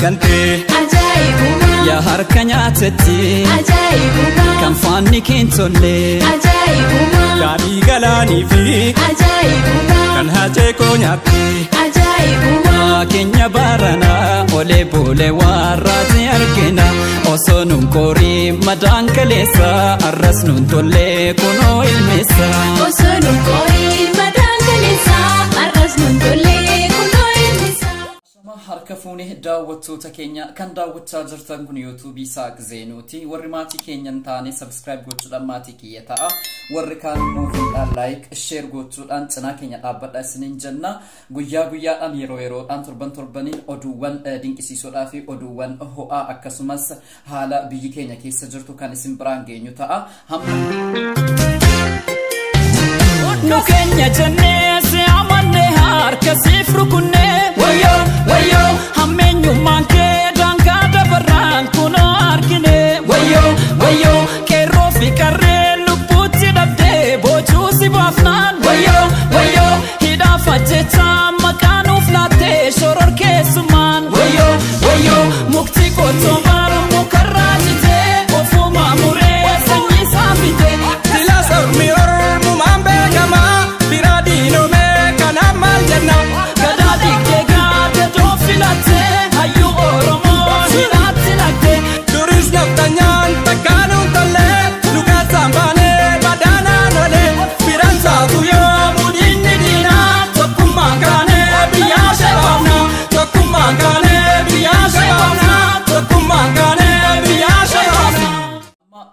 Kante ajaa'ibuma yaa harka nyaatatti ajaa'ibuma kan faanni keentolle ajaa'ibuma gaadii galaanii fi ajaa'ibuma kan haacee koo nyaatte ajaa'ibuma keenya baarana olee boolee warraati argina osoo nun qorii madaan kaleessa arras nun tollee kunoo ilmeessa osoo nun qorii madaan kaleessa arras nun tollee kunoo ilmeessa. Harka fuunee daawwattoota keenya kan daawwachaa jirtan kun YouTube Isaaq Zeenuuti. Warri maatii keenyan taane subscribe gochuudhaan maatii kiyya ta'a. Warri kaan immoo like share gochuudhaan cinaa keenya dhaabbadha isiniin jenna. Guyyaa guyyaadhaan yeroo yeroodhaan torbaniin oduuwwan dinqisiisoodhaa fi oduuwwan ho'aa akkasumas haala biyyi keenya keessa jirtu kan isin biraan geenyu ta'a. Nu keenya jennee si amannee harka siif rukunnee wayo hammeenyummaan kee daangaa dabarraan kunoo argine wayo qeerroo fi qarree lubbuutti dhabdee boojuu si baafnaan wayo hidhaaf ajjechaa maqaa nuuf laattee shoror keessummaan wayo mukti qottoo baara mukarraa jitee ofumaa muree sanyii saafitee Sila sormi ormumaan beekamaa biraa diinomee kanaan maal jenna gadaa dhiiggee gaadee doofilattee hayyuu Oromoo hidhaatti naqdee duris naftanyaan takkaanuun tollee lugaasaan baanee badaanaan olee biraan saatu yoo mudiinni diinaa tokkummaan kaanee biyyaa shabaabna tokkummaan kaanee biyyaa shabaabna tokkummaan kaanee biyyaa shabaabna.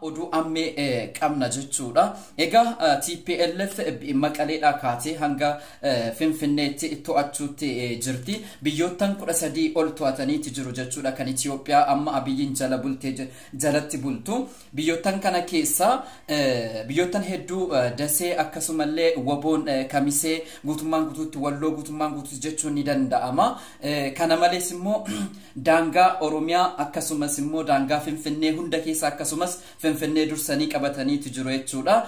Oduu ammee qabna jechuudha. Egaa TPLF Maqaleedhaa kaatee hanga Finfinneetti to'achuutti jirti. Biyyoottan 13 ol to'ataniiti jiru jechuudha kan Itoophiyaa amma Abiyyiin jalatti bultu. Biyyoottan kana keessa biyyoottan hedduu Dasee akkasumallee Waboon Kamisee guutummaan guutuutti Walloo guutummaan guutuutti jechuun ni danda'ama. Kana malees immoo daangaa Oromiyaa akkasumas immoo daangaa Finfinnee hunda keessa akkasumas Finfinnee dursanii qabataniiti jiru jechuudha.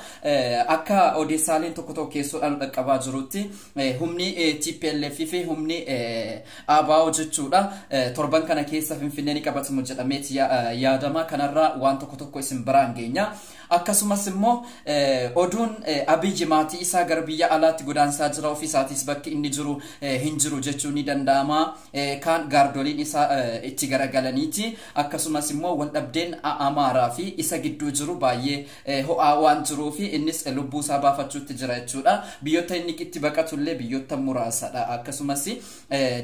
Akka odeessaaleen tokko keessoodhaan dhaqqabaa jirutti humni TPLF fi humni ABO jechuudha. Torban kana keessa Finfinnee ni qabatamu jedhameeti yaadama. Kanarraa waan tokko isin biraan geenya. Akkasumas immoo oduun Abiyyi maatii isaa gara biyya alaatti godaansaa jira ofiisaatis bakki inni jiru hin jiru jechuun ni danda'ama. Kaan gaardoliin isaa itti garagalaniiti. Akkasumas immoo wal dhabdeen Amaaraa fi isa gidduu jiru baay'ee ho'aa waan jiruufi innis lubbuu isaa baafachuutti jira jechuudha. Biyyoota inni itti baqatullee biyyoota muraasadha. Akkasumas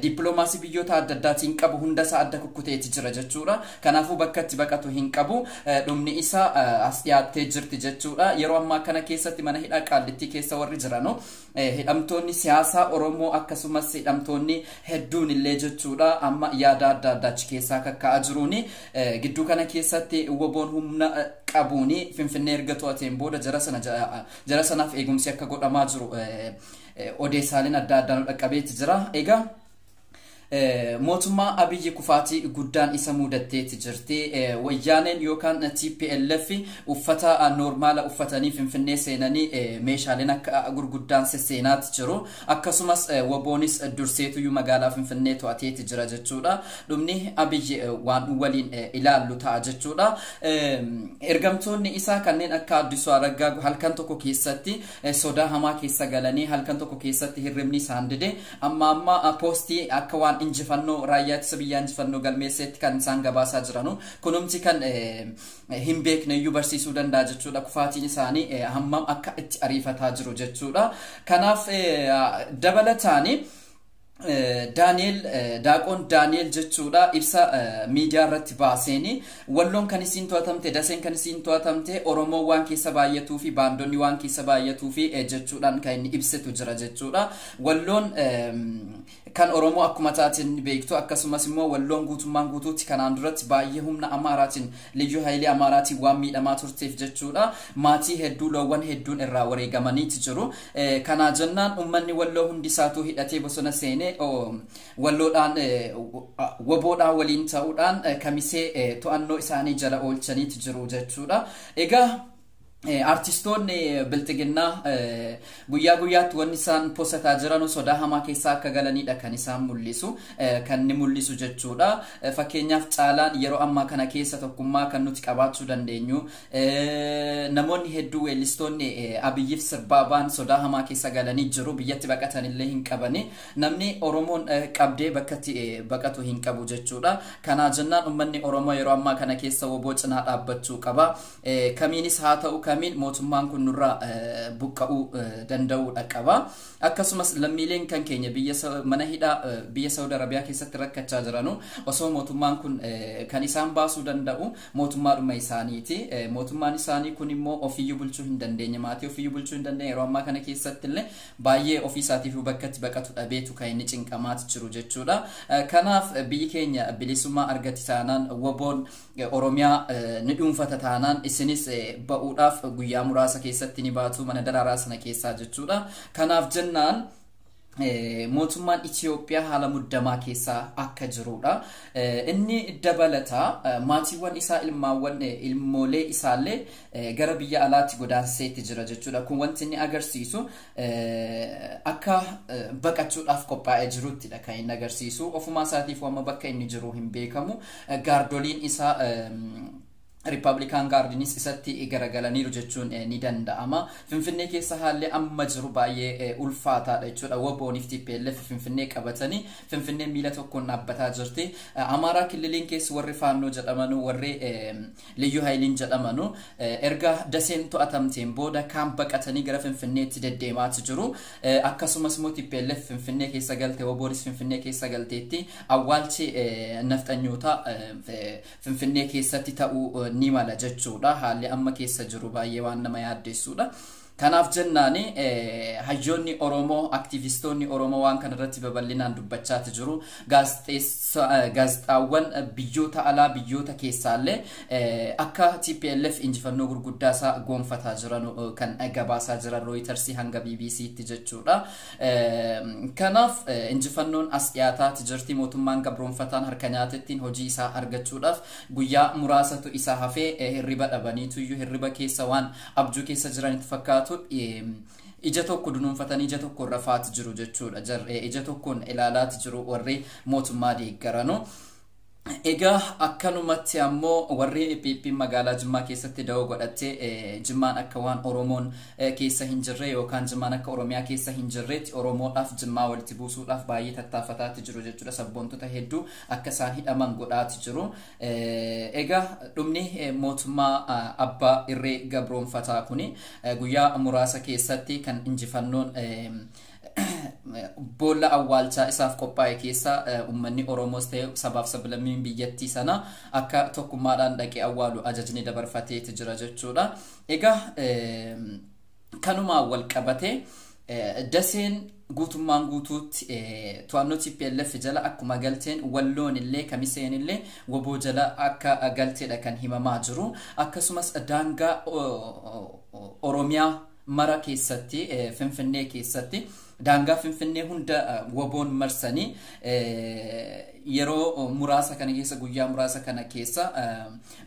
dippiloomaasii biyyoota adda addaatiin qabu hunda isaa adda kukkuteeti jira jechuudha. Kanaafuu bakka itti baqatu hin qabu. Dhumni isaa as dhiyaattee jirti jechuudha. Yeroo ammaa kana keessatti mana hidhaa Qaallittii keessa warri jiranu hidhamtoonni siyaasaa Oromoo akkasumas hidhamtoonni hedduun illee jechuudha. Amma yaada adda addaa achi keessaa kakka'aa jiruuni. Gidduu kana keessatti Waboon humna qabuuni Finfinnee erga to'ateen booda jara sanaaf eegumsi akka godhamaa jiru odeessaaleen adda addaan dhaqqabeeti jira. Egaa mootummaa Abiyyi kufaatii guddaan isa mudateeti jirti. Wayyaaneen yookaan TPLF uffata normaala uffatanii Finfinnee seenanii meeshaaleen akka gurguddaan sesseenaati jiru. Akkasumas Waboonis durseetuyyuu magaalaa Finfinnee to'ateeti jira jechuudha. Dhumni Abiyyi waan waliin ilaallu ta'a jechuudha. Ergamtoonni isaa kanneen akka Addisuu Araggaa halkan tokko keessatti sodaa hamaa keessa galanii halkan tokko keessatti hirribni isaan dide amma poostii akka waan injifannoo raayyaa ittisa biyyaa injifannoo galmeesseetti kan isaan gabaasaa jiranu. Kunumti kan hin beekne iyyuu barsiisuu danda'a jechuudha. Kufaatiin isaanii hammam akka itti ariifataa jiru jechuudha. Kanaaf dabalataani Daaqoon Daani'el jechuudha ibsa miidiyaa irratti baaseeni Walloon kan isiin to'atamte Daseen kan isiin to'atamte Oromoo waan keessa baay'atuu fi baandonni waan keessa baay'atuu fi jechuudhaan kan inni ibsitu jira jechuudha. Walloon kan Oromoo akkuma taateen beektu akkasumas immoo Walloon guutummaan guutuutti kanaan duratti baay'ee humna Amaaraatiin Liyyuu Hayilee Amaaraatiin waan miidhamaa turteef jechuudha. Maatii hedduu loowwan hedduun irraa wareegamaniiti jiru. Kana jennaan uummanni Walloo hundisaatu hidhatee bosona seenee Walloodhaan Waboodhaan waliin ta'uudhaan Kamisee to'annoo isaanii jala oolchaniiti jiru jechuudha. Egaa artistoonni biltiginnaa guyyaa guyyaatti wanni isaan posataa jiran sodaa hamaa keessaa akka galanidha kan isaan mul'isu kan ni mul'isu jechuudha. Fakkeenyaaf caalaan yeroo ammaa kana keessa tokkummaa kan nuti qabaachuu dandeenyu namoonni hedduu weellistoonni Abiyyiif sirbaabaan sodaa hamaa keessa galanii jiru biyyatti baqatan illee hin qabani namni Oromoon qabdee bakkatti baqatu hin qabu jechuudha. Kana jennaan ummanni Oromoo yeroo ammaa kana keessa woboo cinaa dhaabbachuu qaba. Kamiinis haa ta'u kamiin mootummaan kun nurraa buqqa'uu danda'uudha qaba. Akkasumas lammiileen kan keenya mana hidhaa biyya Saudi Arabiyaa keessatti rakkachaa jiranu osoo mootummaan kun kan isaan baasuu danda'u mootummaadhuma isaaniiti. Mootummaan isaanii kun immoo ofiyyuu bulchuu hin dandeenye maatii ofiyyuu bulchuu hin dandeenye yeroo ammaa kana keessatti illee baay'ee ofii isaatiif bakkatti baqatu dhabeetu kan inni cinqamaati jiru jechuudha. Kanaaf biyyi keenya bilisummaa argatti taanaan woboon Oromiyaa ni dhuunfata taanaan isinis ba'uudhaaf guyyaa muraasa keessatti ni baatu mana daraaraa sana keessaa jechuudha. Kanaaf jennaan mootummaan Itoophiyaa haala muddamaa keessaa akka jirudha. Inni dabalata maatiiwwan isaa ilmoolee isaallee gara biyya alaatti godaanseetti jira jechuudha. Kun wanti inni agarsiisu akka baqachuudhaaf qophaa'ee jiruttidha kan inni agarsiisu. Ofumaa isaatiif wamma bakka inni jiru hin beekamu. Gaardoliin isaa Republican Guardians isatti garagalaniiru jechuun ni danda'ama. Finfinnee keessa haalli amma jiru baay'ee ulfaataadha jechuudha. Wobooniif TPLF Finfinnee qabatanii Finfinnee miila tokkoon dhaabbataa jirti. Amaaraa kililiin keessa warri faannoo jedhamanu warri Liyyuu Haayiliin jedhamanu erga daseen to'atamteen booda kaan baqatanii gara Finfinneetti deddeemaati jiru. Akkasumas immoo TPLF Finfinnee keessa galte Woboonis Finfinnee keessa galteetti awwaalchi nafxanyoota Finfinnee keessatti ta'uu ni mala jechuudha. Haalli amma keessa jiru baay'ee waan nama yaaddessuudha. Kanaaf jennaani hayyoonni Oromoo aktivistoonni Oromoo waan kana irratti babal'inaan dubbachaati jiru. Gaazexaawwan biyyoota alaa biyyoota keessaallee akka TPLF injifannoo gurguddaa isaa goonfataa jiran kan gabaasaa jiran Reuters hanga BBC'tti jechuudha. Kanaaf injifannoon as dhiyaataati jirti. Mootummaan gabroonfataan harka nyaatettiin hojii isaa argachuudhaaf guyyaa muraasatu isaa hafee hirriba dhabaniitu iyyuu hirriba keessa waan abjuu keessa jiranitti fakkaatu. Ija tokko dunuunfatanii ija tokko rafaati jiru jechuudha. Ija tokkoon ilaalaati jiru warri mootummaa deeggaranu. Egaa akkanumatti ammoo warri PP magaalaa Jimmaa keessatti da'oo godhattee Jimmaan akka waan Oromoon keessa hin jirre yookaan Jimmaan akka Oromiyaa keessa hin jirreetti Oromoodhaaf Jimmaa walitti buusuudhaaf baay'ee tattaafataati jiru jechuudha. Sabboontota hedduu akka isaan hidhaman godhaati jiru. Egaa dhumni mootummaa abbaa irree gabroonfataa kuni guyyaa muraasa keessatti kan injifannoon boolla awwaalchaa isaaf qophaa'e keessa ummanni Oromoos ta'e sabaaf sablammiin biyyattii sana akka tokkummaadhaan dhaqee awwaalu ajajni dabarfateeti jira jechuudha. Egaa kanumaan wal qabate daseen guutummaan guutuutti to'annoo TPLF jala akkuma galteen walloon illee kamiseen illee woboo jala akka galteedha kan himamaa jiru. Akkasumas daangaa Oromiyaa mara keessatti Finfinnee keessatti daangaa Finfinnee hunda woboon marsanii yeroo muraasa kana keessa guyyaa muraasa kana keessa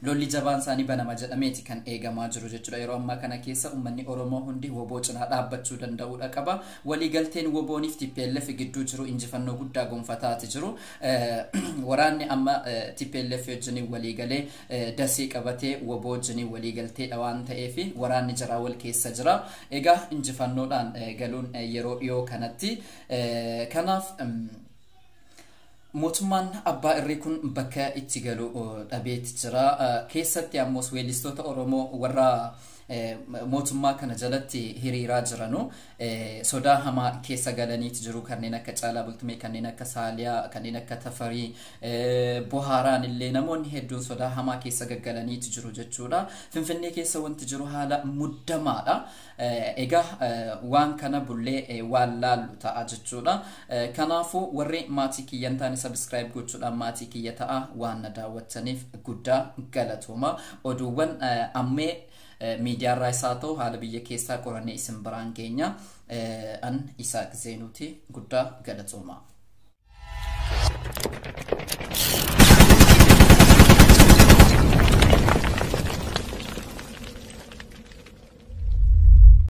lolli jabaan isaanii banama jedhameeti kan eegamaa jiru jechuudha. Yeroo ammaa kana keessa ummanni Oromoo hundi woboo cinaa dhaabbachuu danda'uudha qaba. Waliigalteen wobooniif TPLF gidduu jiru injifannoo guddaa gonfataati jiru. Waraanni amma TPLF wajjin waliigalee dasee qabatee woboo wajjin waliigalteedha waan ta'eef waraanni jaraa wal keessa jira. Egaa injifannoodhaan galuun yeroo dhiyoo kanatti kanaaf mootummaan abbaa irree kun bakka itti galu dhabeeti jira. Keessatti ammoo weellistoota Oromoo warra mootummaa kana jalatti hiriiraa jiranu sodaa hamaa keessa galaniiti jiru. Kanneen akka Caalaa Bultumee, kanneen akka Saaliyaa, kanneen akka Tafarii, Bohaaraan illee namoonni hedduun sodaa hamaa keessa gaggalaniiti jiru jechuudha. Finfinnee keessa wanti jiru haala muddamaadha. Egaa waan kana bullee waan laallu ta'a jechuudha. Kanaafuu warri maatii kiyyan taane subscribe gochuudhaan maatii kiyya ta'a waan na daawwattaniif guddaa galatooma. Oduuwwan ammee miidiyaa irraa isaa ta'u haala biyya keessaa qorannee isin biraan keenya an Isaaq Zeenuuti guddaa galatooma.